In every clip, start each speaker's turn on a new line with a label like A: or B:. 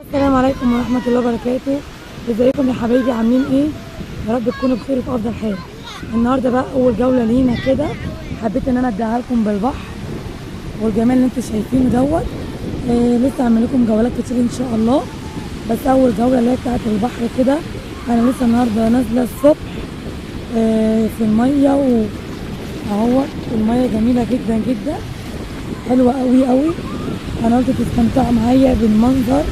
A: السلام عليكم ورحمة الله وبركاته. ازيكم يا حبايبي، عاملين ايه؟ يا رب تكونوا بخير وفي افضل حال. النهارده بقى اول جولة لينا كده، حبيت ان انا اديها لكم بالبحر والجمال اللي انتوا شايفينه دوت. لسه هعمل لكم جولات كتير ان شاء الله، بس اول جولة اللي هي بتاعت البحر كده. انا لسه النهارده نازلة الصبح في المية اهوت. المية جميلة جدا جدا، حلوة قوي قوي. انا قلت تستمتعوا معايا بالمنظر،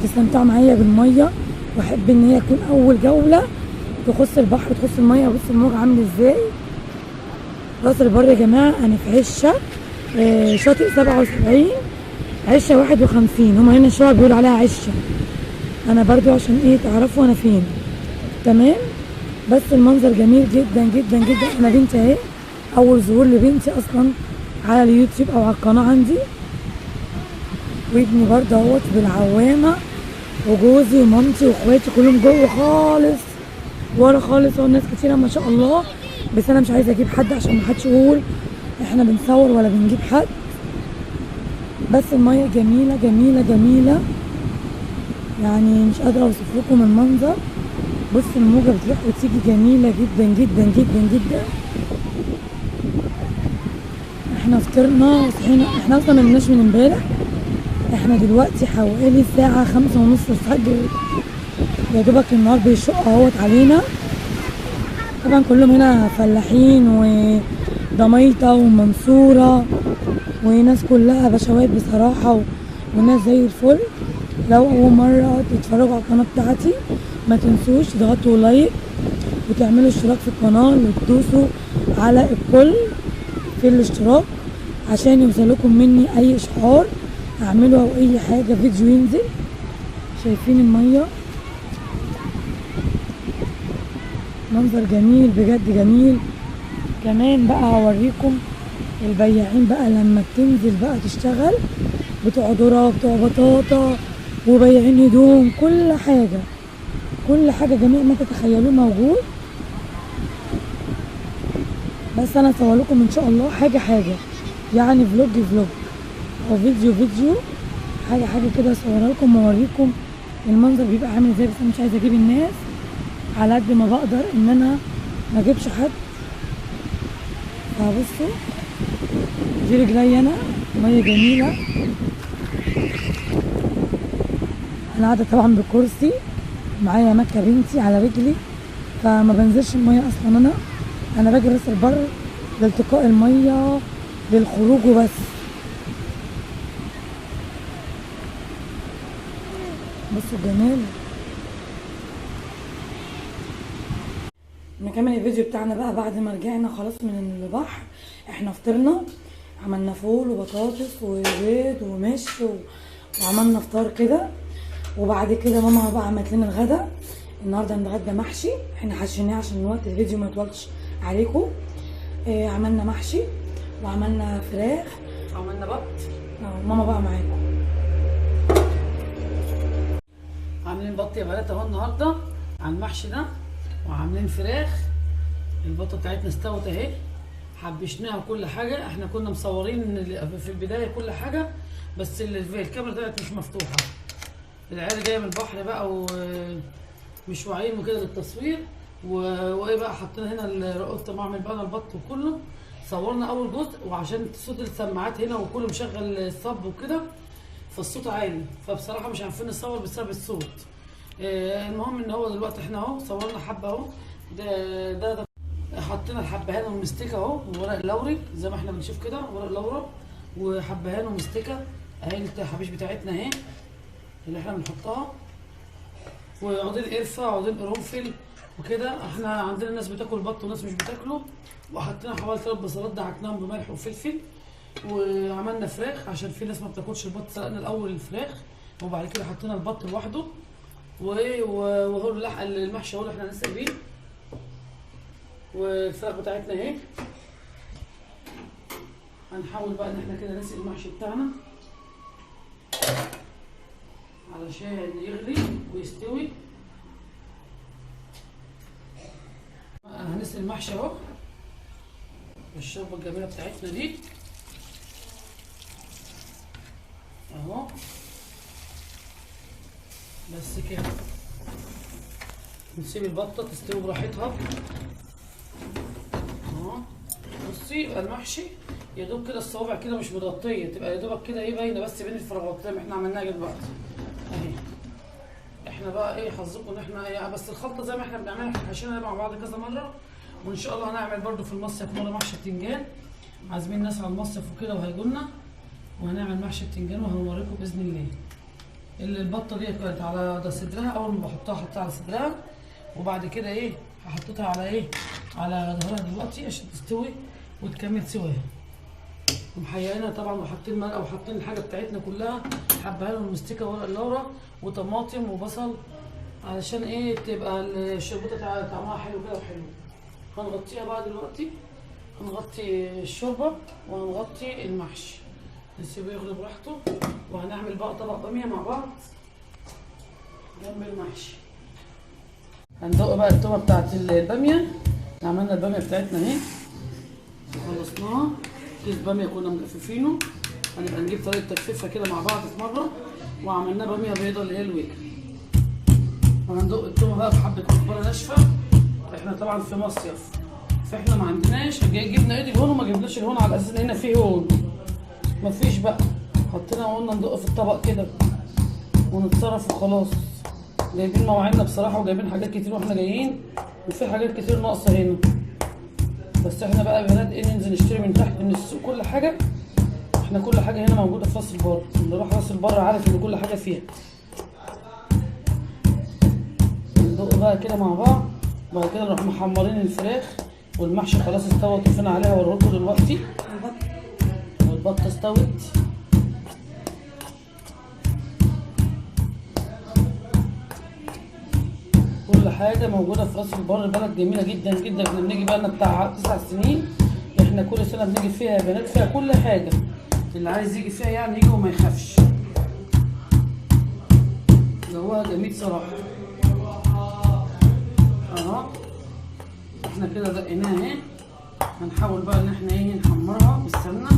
A: تستمتعوا معايا بالميه، واحب ان هي تكون اول جوله تخص البحر تخص الميه. بص الموج عامل ازاي. راس البر يا جماعه، انا في عشه شاطئ 77 عشه 51. هما هنا الشباب بيقولوا عليها عشه، انا برضو عشان ايه تعرفوا انا فين. تمام. بس المنظر جميل جدا جدا جدا. انا بنتي اهي، اول ظهور لبنتي اصلا على اليوتيوب او على القناه عندي، وابني برضه اهوت بالعوامه، وجوزي ومامتي واخواتي كلهم جوه خالص ورا خالص. والناس كتيره ما شاء الله، بس انا مش عايزه اجيب حد عشان ما حدش يقول احنا بنصور ولا بنجيب حد. بس الميه جميله جميله جميله، يعني مش قادره اوصف لكم المنظر. بص الموجه بتروح وتيجي جميله جدا جدا جدا جدا. احنا فطرنا وصحينا، احنا اصلا ما نمناش من امبارح. احنا دلوقتي حوالي الساعه 5:30 الفجر، يا دوبك النهار بيشق اهوت علينا. طبعا كلهم هنا فلاحين ودميطة ومنصورة، وناس كلها بشوات بصراحة، وناس زي الفل. لو أول مرة تتفرجوا على القناة بتاعتي ما تنسوش تضغطوا لايك وتعملوا اشتراك في القناة وتدوسوا على الكل في الاشتراك عشان يوصلكم مني أي إشعار أعمله أو أي حاجة فيديو ينزل. شايفين المية، منظر جميل بجد جميل. كمان بقى هوريكم البياعين بقى لما بتنزل بقى تشتغل، بتوع ذرة بتوع بطاطا وبياعين هدوم، كل حاجة كل حاجة جميع ما تتخيلوه موجود. بس انا اصور لكم ان شاء الله حاجة حاجة، يعني فلوج او فيديو حاجة كده اصورها لكم واوريكم المنظر بيبقى عامل ازاي. بس انا مش عايزة اجيب الناس على قد ما بقدر ان انا ما اجيبش حد. فبصوا دي رجلي انا، ميه جميله. انا قاعده طبعا بكرسي، معايا مكه بنتي على رجلي، فما بنزلش الميه اصلا. انا باجي راس البر لالتقاء الميه للخروج وبس. بصوا الجمال. نكمل الفيديو بتاعنا بقى بعد ما رجعنا خلاص من البحر. احنا فطرنا، عملنا فول وبطاطس وبيض ومش وعملنا فطار كده. وبعد كده ماما بقى عملت لنا الغدا. النهارده هنتغدى محشي، احنا حشيناه عشان وقت الفيديو ما يطولش عليكم. عملنا محشي وعملنا فراخ وعملنا بط. ماما بقى معاكم.
B: عاملين بط يا بنات اهو النهارده على المحشي ده، وعاملين فراخ. البطه بتاعتنا استوت اهي، حبشناها كل حاجه. احنا كنا مصورين في البدايه كل حاجه، بس الكاميرا طلعت مش مفتوحه. العيال جايه من البحر بقى ومش واعيين وكده للتصوير وايه بقى، حطينا هنا قلت بعمل بقى البط وكله. صورنا اول جزء، وعشان صوت السماعات هنا وكله مشغل الصب وكده فالصوت عالي، فبصراحه مش عارفين نصور بسبب الصوت. المهم ان هو دلوقتي احنا اهو صورنا حبه اهو. ده حطينا الحبهان والمستكه اهو، وورق اللوري زي ما احنا بنشوف كده، ورق لورا وحبهان ومستكه اهي الحبيش بتاعتنا اهي اللي احنا بنحطها، وعودين قرفه وعودين قرنفل وكده. احنا عندنا ناس بتاكل بط وناس مش بتاكله. وحطينا حوالي 3 بصلات دعكناهم بملح وفلفل. وعملنا فراخ عشان في ناس ما بتاكلش البط، سلقنا الاول الفراخ وبعد كده حطينا البط لوحده. وهو المحشي اهو اللي احنا لسه بيه، والفراخ بتاعتنا اهي. هنحاول بقى ان احنا كده نسقي المحشي بتاعنا علشان يغلي ويستوي. هنسقي المحشي اهو بالشوربه الجميله بتاعتنا دي اهو. بس كده نسيب البطه تستوي براحتها اهو. بصي يبقى المحشي يا دوب كده الصوابع كده مش متغطيه، تبقى يا دوبك كده ايه باينه بس بين الفراغات زي ما احنا عملناها دلوقتي اهي. احنا بقى ايه حظكم ان احنا ايه، بس الخلطه زي ما احنا بنعملها احنا حاشينها مع بعض كذا مره، وان شاء الله هنعمل برده في المصيف مره محشي بتنجان، عازمين ناس على المصيف وكده وهيجولنا، وهنعمل محشي بتنجان وهنوريكم باذن الله. البطه دي كانت على ده صدرها، اول ما بحطها حطها على صدرها، وبعد كده ايه هحطها على ايه على ظهرها دلوقتي عشان تستوي وتكمل سواها. ومحيقينها طبعا وحاطين مرقه وحاطين الحاجه بتاعتنا كلها، حبهان ومستكه ورق اللورا وطماطم وبصل علشان ايه تبقى الشربوطه طعمها حلو كده وحلو. هنغطيها بقى دلوقتي، هنغطي الشوربه وهنغطي المحشي نسيبه يغلي براحته، وهنعمل بقى طبق باميه مع بعض جنب المحشي. هندق بقى التومه بتاعت الباميه، عملنا الباميه بتاعتنا اهي خلصناها، كيس باميه كنا مجففينه، هنبقى نجيب طريقه تجفيفها كده مع بعض في مره، وعملنا باميه بيضه اللي هي الويكا. وهندق التومه بقى في حبه كزبره ناشفه، احنا طبعا في مصيف فاحنا ما عندناش، جبنا ايدي الهون وما جبناش الهون على اساس ان هنا فيه هون، مفيش بقى، حطينا وقلنا ندق في الطبق كده ونتصرف وخلاص. جايبين مواعيننا بصراحه وجايبين حاجات كتير واحنا جايين، وفي حاجات كتير ناقصه هنا، بس احنا بقى يا بنات ايه ننزل نشتري من تحت من السوق كل حاجه، احنا كل حاجه هنا موجوده في راس البر، اللي راح راس البر عارف ان كل حاجه فيها. ندق بقى كده مع بعض، وبعد كده نروح محمرين الفراخ، والمحشي خلاص استوى وطفينا عليها واوريكم دلوقتي، والبطه استوت. كل حاجه موجوده في راس البر، بلد جميله جدا جدا، احنا بنيجي بقى لنا بتاع 9 سنين، احنا كل سنه بنيجي فيها يا بنات، فيها كل حاجه، اللي عايز يجي فيها يعني يجي وما يخافش، جوها جميل صراحه اهو. احنا كده دقيناها اهي، هنحاول بقى ان احنا ايه نحمرها بالسمنه.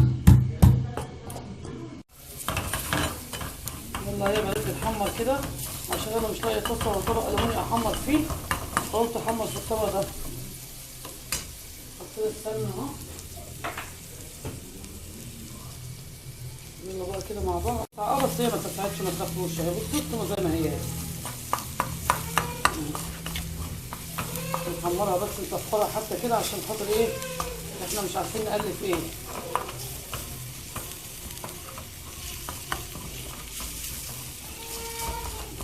B: يلا يا بنات تتحمر كده، عشان انا مش لاقي طاسه ولا طبق المونيا احمر فيه، فقلت احمر في الطبق ده. حطيت السمنه اهو، يلا بقى كده مع بعض. بس هي ما تساعدش ما تاكلوش اهي، بصوا زي ما هي اهي، نحمرها بس نصفرها حتى كده عشان خاطر ايه احنا مش عارفين نقلب ايه.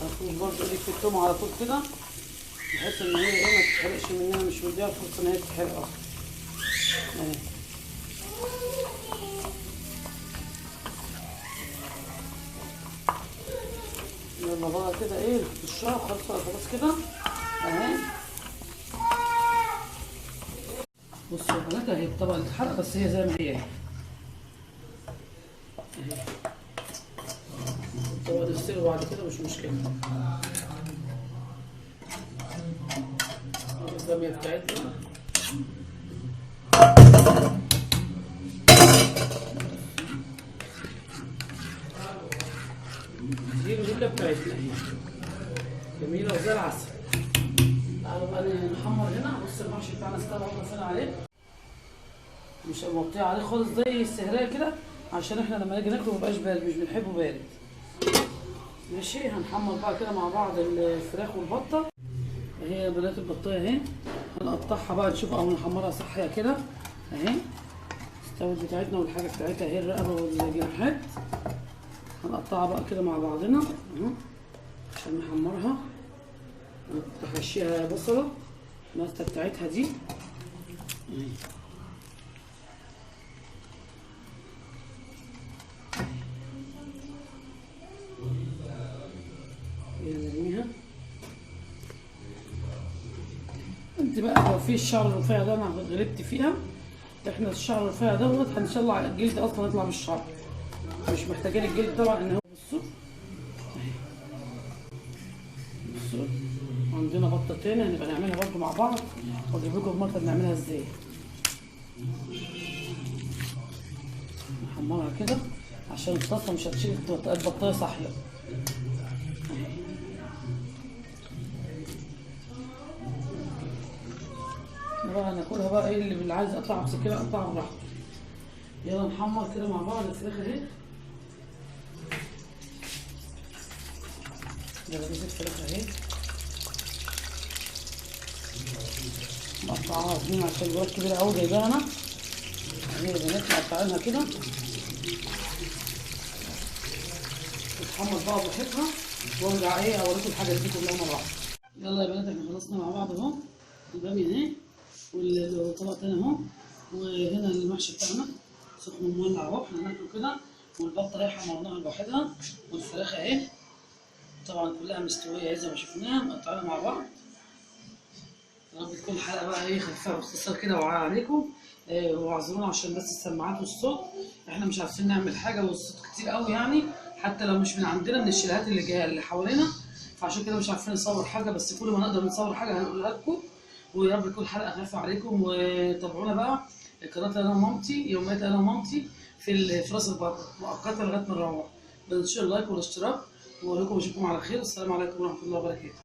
B: هنخش برضه ايدك في التومه على طول كده، بحيث ان هي ايه ما تتحرقش مننا، مش مديها فرصه ان هي تتحرق اصلا اهي. يلا بقى كده ايه الشهر خلاص كده اهي. بصوا يا بنات اهي الطبقه اللي اتحرق، بس هي زي ما هي اهي، الطبقه دي تستوي بعد كده مش مشكله. الباميه بتاعتنا دي الوجبه بتاعتنا اهي جميله وزي العسل. تعالوا بقى نحمر هنا. بص المحشي بتاعنا استوى وطفينا عليه، مش مغطيه عليه خالص زي السهريه كده، عشان احنا لما نيجي ناكله مبقاش بارد، مش بنحبه بارد. ماشي هنحمر بقى كده مع بعض الفراخ والبطه اهي يا بنات. البطايه اهي هنقطعها بقى نشوف او نحمرها صحيه كده اهي، استوت بتاعتنا والحاجه بتاعتها اهي، الرقبه والجناحات هنقطعها بقى كده مع بعضنا اهو عشان نحمرها. نحشيها بصله الماسكه بتاعتها دي اهي، نرميها. انت بقى لو في الشعر الرفيع ده انا غلبت فيها، احنا الشعر الرفيع دوت هنطلع الجلد اصلا يطلع بالشعر، مش محتاجين الجلد طبعا. ان هو بصوا اهي، بصوا عندنا بطه تاني هنبقى نعملها برضه مع بعض، واجيب لكم المره بنعملها ازاي. نحمرها كده عشان الطاسه مش هتشيل البطايه صاحيه. بقى ناكلها بقى ايه، اللي عايز يقطعها بسكينه يقطعها براحته. يلا نحمر كده مع بعض الفراخ اهي. جلابية الفراخ اهي مقطعاها اتنين عشان الجوات كبيرة اوي جايباها انا اهي يا بنات، مقطعينها كده تتحمر بقى براحتها، وارجع ايه اوريكم الحاجات دي كلها مع بعض. يلا يا بنات احنا خلصنا مع بعض اهو، البامية اهي والطبق التاني اهو، وهنا المحشي بتاعنا سخن مولع اهو، احنا هناكله كده، والبطه رايحه حمرناها لوحدها، والفراخ اهي طبعا كلها مستويه اهي زي ما شفناها مقطعينها مع بعض. يا رب تكون الحلقه بقى ايه خفيفه باختصار كده وعلى عليكم، واعذرونا عشان بس السماعات والصوت، احنا مش عارفين نعمل حاجه والصوت كتير قوي يعني، حتى لو مش من عندنا من الشاليهات اللي جايه اللي حوالينا، فعشان كده مش عارفين نصور حاجه، بس كل ما نقدر نصور حاجه هنقولها لكم. ويا رب تكون الحلقه خفيفه عليكم، وتابعونا بقى قناه انا ومامتي، يوميات انا ومامتي في راس البر مؤقتا لغايه ما نروح. بنشر اللايك والاشتراك، واقول لكم اشوفكم على خير، والسلام عليكم ورحمه الله وبركاته.